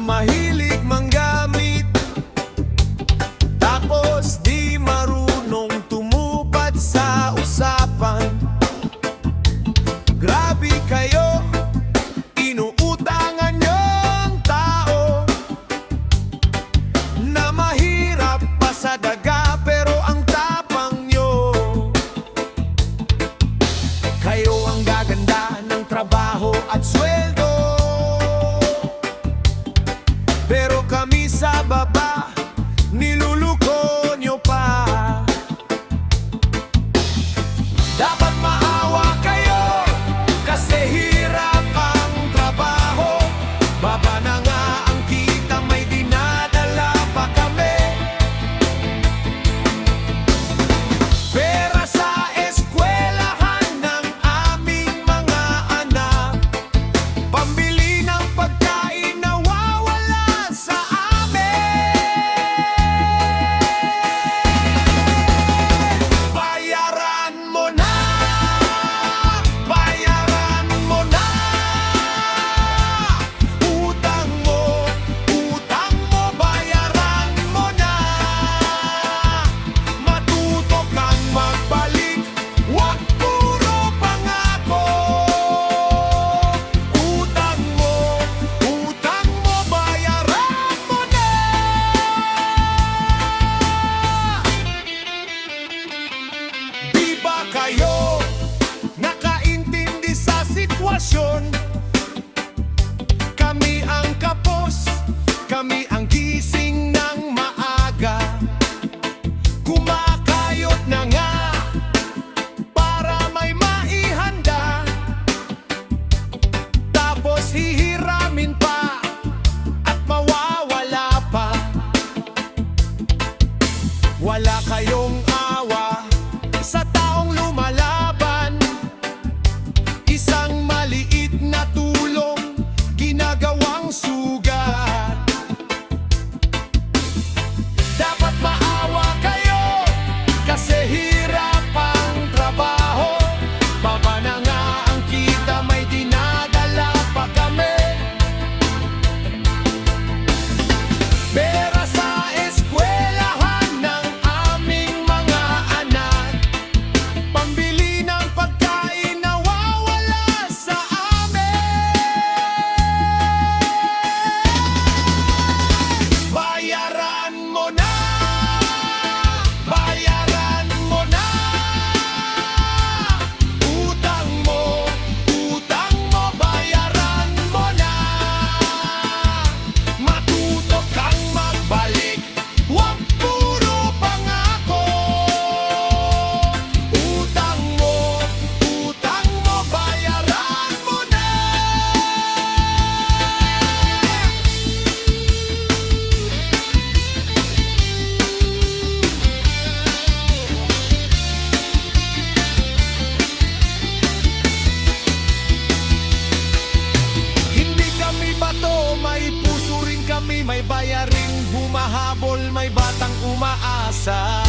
mahilig manggamit, tapos di marunong tumupad sa usapan. Grabe kayo, inuutangan nyo ang tao na mahirap pa sa daga, pero ang tapang nyo. Kayo ang gaganda ng trabaho at sweldo, pero kami sa baba, niluluko nyo pa. Dapat maawa kayo, kasi hirap ang trabaho. Baba na nga ang kita, may dinadala pa kami. Pera sa eskwelahan ng aming mga anak, pambili ng pagkain nawawala sa amin. Bayaran mo na, bayaran mo na. Utang mo, bayaran mo na. Matuto kang magbalik, wag puro pangako. Utang mo, bayaran mo na. Di ba kayo nakaintindi sa sitwasyon? Kami ang kapos, kami ang gising ng maaga, kumakayot na nga para may maihanda, tapos hihiramin pa at mawawala pa. Wala kayong awa sa taong lumalaban, isang maliit na tulong ginagawang sugat. Dapat maawa kayo, kasi hirap ang trabaho. Baba na nga ang kita, may dinadala pa kami. Pera sa eskwelahan ng aming mga anak, pambili ng pagkain nawawala sa amin. Bayaran mo na, bayaran mo na. Utang mo, bayaran mo na. Matuto kang magbalik, wag puro pangako. Utang mo, bayaran mo na. Hindi kami bato, may puso rin kami, may bayaring humahabol, may batang umaasa.